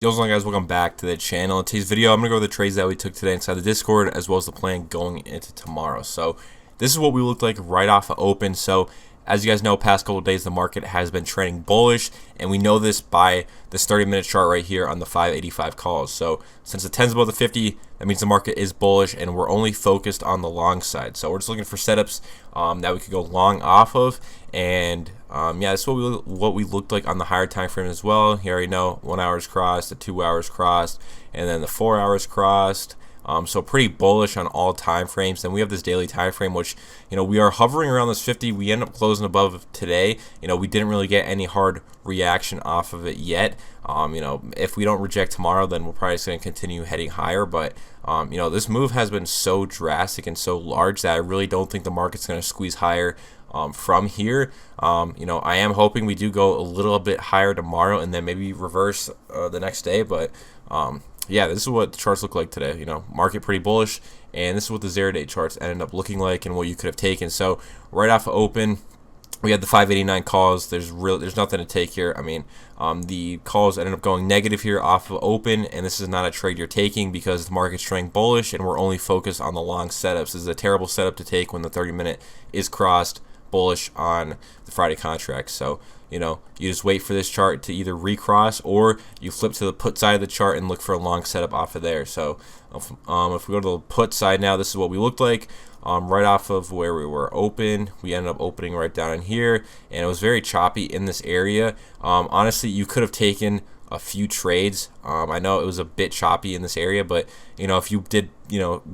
Yo, what's going on, guys? Welcome back to the channel. In today's video, I'm going to go over the trades that we took today inside the Discord, as well as the plan going into tomorrow. So this is what we looked like right off of open. So as you guys know, past couple of days, the market has been trending bullish, and we know this by this 30-minute chart right here on the 585 calls. So since the 10's above the 50, that means the market is bullish, and we're only focused on the long side. So we're just looking for setups that we could go long off of, and yeah, that's what we looked like on the higher time frame as well. You already know 1 hour's crossed, the 2 hours crossed, and then the 4 hours crossed. So pretty bullish on all time frames. Then we have this daily time frame, which we are hovering around this 50. We end up closing above today. We didn't really get any hard reaction off of it yet. If we don't reject tomorrow, then we're probably just going to continue heading higher. But this move has been so drastic and so large that I really don't think the market's going to squeeze higher from here. I am hoping we do go a little bit higher tomorrow and then maybe reverse the next day. But yeah, this is what the charts look like today. Market pretty bullish, and this is what the 0-day charts ended up looking like and what you could have taken. So right off of open, we had the 589 calls. There's nothing to take here. I mean, the calls ended up going negative here off of open, and this is not a trade you're taking because the market's trading bullish, and we're only focused on the long setups. This is a terrible setup to take when the 30-minute is crossed bullish on the Friday contract. So you just wait for this chart to either recross, or you flip to the put side of the chart and look for a long setup off of there. So if we go to the put side now, this is what we looked like right off of where we were open. We ended up opening right down in here, and it was very choppy in this area. Honestly, you could have taken a few trades. I know it was a bit choppy in this area, but if you did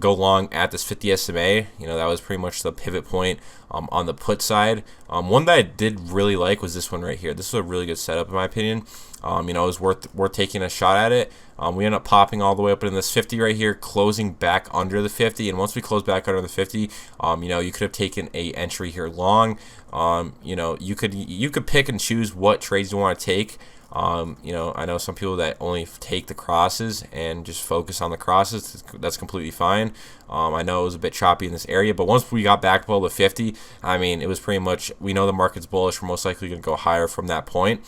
go long at this 50 SMA, that was pretty much the pivot point on the put side. One that I did really like was this one right here. This was a really good setup in my opinion. It was worth taking a shot at it. We ended up popping all the way up in this 50 right here, closing back under the 50, and once we close back under the 50, you could have taken a entry here long. You could pick and choose what trades you want to take. I know some people that only take the crosses and just focus on the crosses. That's completely fine. I know it was a bit choppy in this area, but once we got back below the 50, I mean, it was pretty much, we know the market's bullish. We're most likely going to go higher from that point.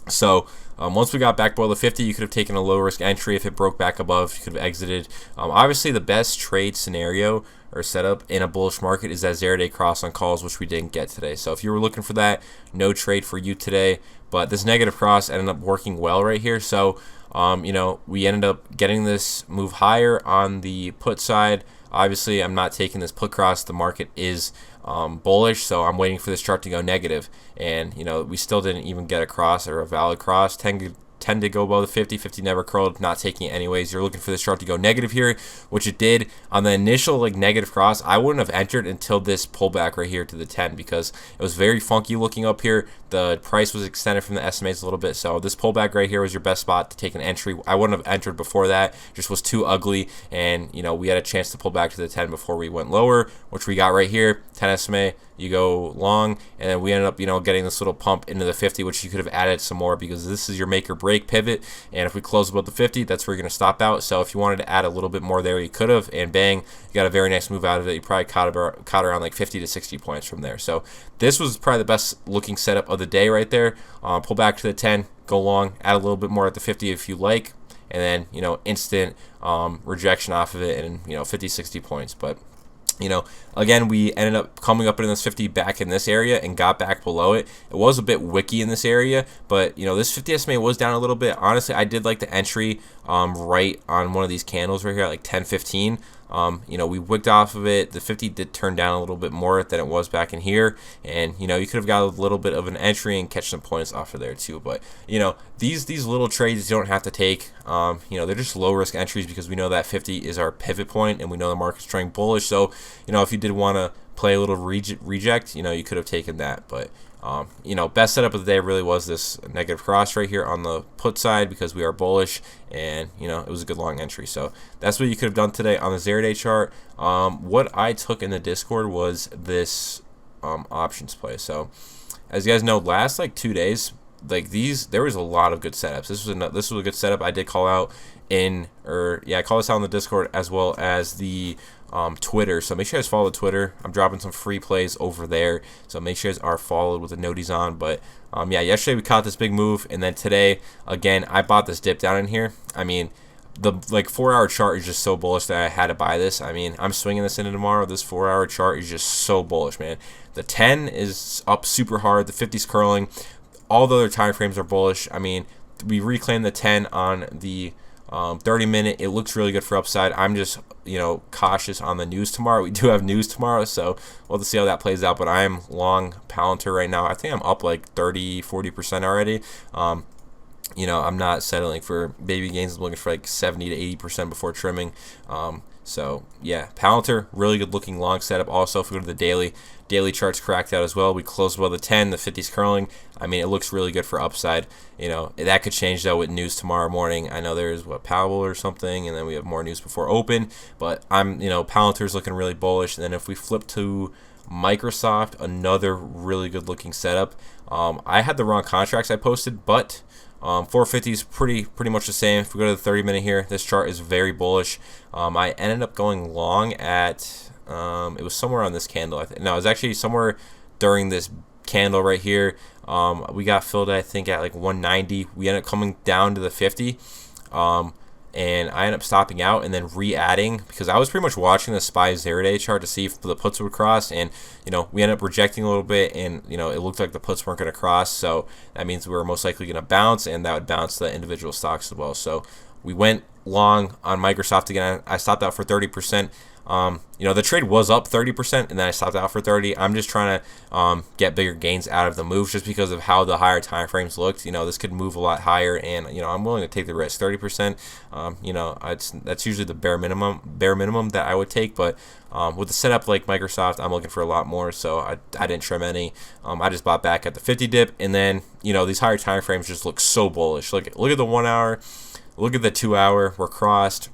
So once we got back below the 50, you could have taken a low risk entry. If it broke back above, you could have exited. Obviously, the best trade scenario or setup in a bullish market is that 0-day cross on calls, which we didn't get today. So if you were looking for that, no trade for you today. But this negative cross ended up working well right here. So we ended up getting this move higher on the put side. Obviously, I'm not taking this put cross. The market is bullish, so I'm waiting for this chart to go negative. And we still didn't even get a cross or a valid cross. 10 to go above the 50. 50 never curled, not taking it anyways. You're looking for this chart to go negative here, which it did. On the initial negative cross, I wouldn't have entered until this pullback right here to the 10, because it was very funky looking up here. The price was extended from the estimates a little bit, so this pullback right here was your best spot to take an entry. I wouldn't have entered before that, just was too ugly, and we had a chance to pull back to the 10 before we went lower, which we got right here. 10 SMA, you go long, and then we ended up getting this little pump into the 50, which you could have added some more, because this is your make or break pivot, and if we close above the 50, that's where you're going to stop out. So if you wanted to add a little bit more there, you could have, and bang, you got a very nice move out of it. You probably caught around like 50 to 60 points from there. So this was probably the best looking setup of the day right there. Pull back to the 10, go long, add a little bit more at the 50 if you like, and then instant rejection off of it, and 50, 60 points. But again, we ended up coming up in this 50 back in this area and got back below it. It was a bit wicky in this area, but this 50 SMA was down a little bit. Honestly, I did like the entry right on one of these candles right here at like 10:15. We wicked off of it. The 50 did turn down a little bit more than it was back in here, and you could have got a little bit of an entry and catch some points off of there too. But these little trades you don't have to take. They're just low risk entries, because we know that 50 is our pivot point, and we know the market's trading bullish. So if you did want to play a little reject, you could have taken that. But best setup of the day really was this negative cross right here on the put side, because we are bullish, and it was a good long entry. So that's what you could have done today on the 0-day chart. What I took in the Discord was this options play. So as you guys know, last like 2 days, like these, there was a lot of good setups. This was a good setup. I did call out I call this out on the Discord as well as the Twitter. So make sure you guys follow the Twitter. I'm dropping some free plays over there, so make sure you guys are followed with the noties on. But yeah, yesterday we caught this big move, and then today again I bought this dip down in here. I mean, the 4-hour chart is just so bullish that I had to buy this. I mean, I'm swinging this into tomorrow. This 4-hour chart is just so bullish, man. The 10 is up super hard. The 50's curling. All the other time frames are bullish. I mean, we reclaimed the 10 on the 30-minute. It looks really good for upside. I'm just, cautious on the news tomorrow. We do have news tomorrow, so we'll have to see how that plays out. But I am long Palantir right now. I think I'm up like 30-40% already. I'm not settling for baby gains. I'm looking for like 70 to 80% before trimming. So yeah, Palantir, really good looking long setup. Also, if we go to the daily charts cracked out as well. We closed above the 10, the 50's curling. I mean, it looks really good for upside. That could change though with news tomorrow morning. I know there's Webull or something, and then we have more news before open. But Palantir's looking really bullish. And then if we flip to Microsoft, another really good looking setup. I had the wrong contracts I posted, but 450 is pretty much the same. If we go to the 30-minute here, this chart is very bullish. I ended up going long at it was somewhere on this candle. No, it was actually somewhere during this candle right here. We got filled, I think, at like 190. We ended up coming down to the 50. And I ended up stopping out and then re-adding because I was pretty much watching the SPY 0-day chart to see if the puts would cross, and we ended up rejecting a little bit, and it looked like the puts weren't going to cross, so that means we were most likely going to bounce, and that would bounce the individual stocks as well. So we went long on Microsoft again. I stopped out for 30%. The trade was up 30%, and then I stopped out for 30. I'm just trying to get bigger gains out of the move just because of how the higher time frames looked. This could move a lot higher, and I'm willing to take the risk. 30%, that's usually the bare minimum that I would take. But with the setup like Microsoft, I'm looking for a lot more, so I didn't trim any. I just bought back at the 50 dip, and then these higher time frames just look so bullish. Look at the 1 hour, look at the 2 hour. We're crossed.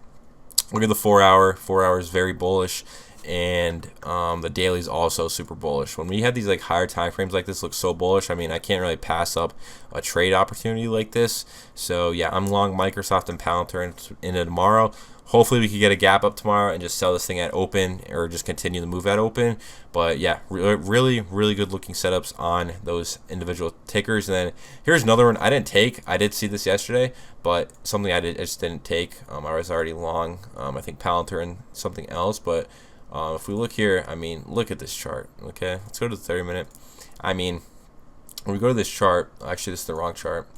Look at the 4 hour. 4 hour is very bullish, and the daily is also super bullish. When we have these like higher time frames like this, look so bullish. I mean, I can't really pass up a trade opportunity like this. So yeah, I'm long Microsoft and Palantir into tomorrow. Hopefully we could get a gap up tomorrow and just sell this thing at open, or just continue the move at open. But yeah, really good looking setups on those individual tickers. And then here's another one I didn't take. I did see this yesterday, but something I just didn't take. I was already long. I think Palantir and something else. But if we look here, I mean, look at this chart. Okay, let's go to the 30-minute. I mean, when we go to this chart, actually this is the wrong chart.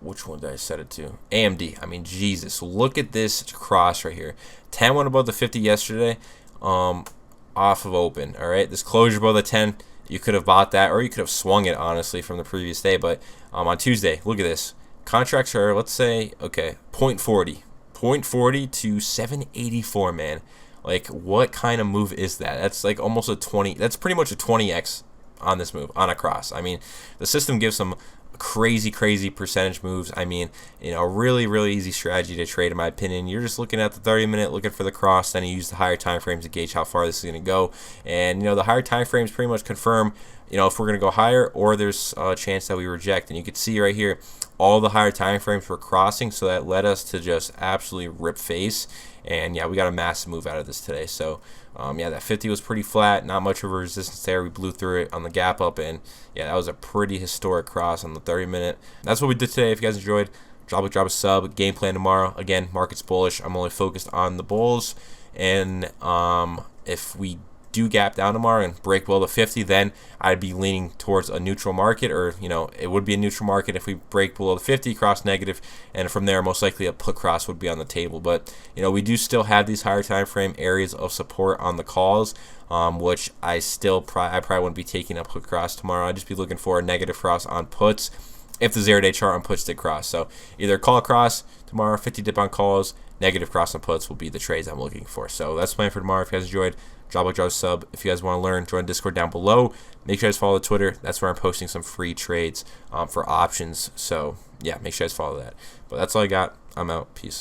Which one did I set it to? AMD. I mean, Jesus, look at this cross right here. 10 went above the 50 yesterday, off of open. All right, this closure above the 10, you could have bought that, or you could have swung it honestly from the previous day. But on Tuesday, look at this. Contracts are, let's say, okay, 0.40 to 784, man. Like, what kind of move is that? That's like almost a 20. That's pretty much a 20x on this move, on a cross. I mean, the system gives some crazy percentage moves. I mean, really easy strategy to trade in my opinion. You're just looking at the 30-minute, looking for the cross, then you use the higher time frames to gauge how far this is going to go. And the higher time frames pretty much confirm if we're going to go higher, or there's a chance that we reject. And you can see right here, all the higher time frames were crossing, so that led us to just absolutely rip face. And yeah, we got a massive move out of this today. So yeah, that 50 was pretty flat, not much of a resistance there. We blew through it on the gap up, and yeah, that was a pretty historic cross on the 30-minute. That's what we did today. If you guys enjoyed, drop a sub. Game plan tomorrow. Again, market's bullish. I'm only focused on the bulls, and if we do gap down tomorrow and break below the 50, then I'd be leaning towards a neutral market, or it would be a neutral market if we break below the 50, cross negative, and from there most likely a put cross would be on the table. But we do still have these higher time frame areas of support on the calls, which I probably wouldn't be taking a put cross tomorrow. I'd just be looking for a negative cross on puts if the 0-day chart on puts did cross. So either call cross tomorrow, 50 dip on calls, negative cross on puts will be the trades I'm looking for. So that's the plan for tomorrow. If you guys enjoyed, drop a sub. If you guys want to learn, join Discord down below. Make sure you guys follow the Twitter. That's where I'm posting some free trades for options. So yeah, make sure you guys follow that. But that's all I got. I'm out. Peace.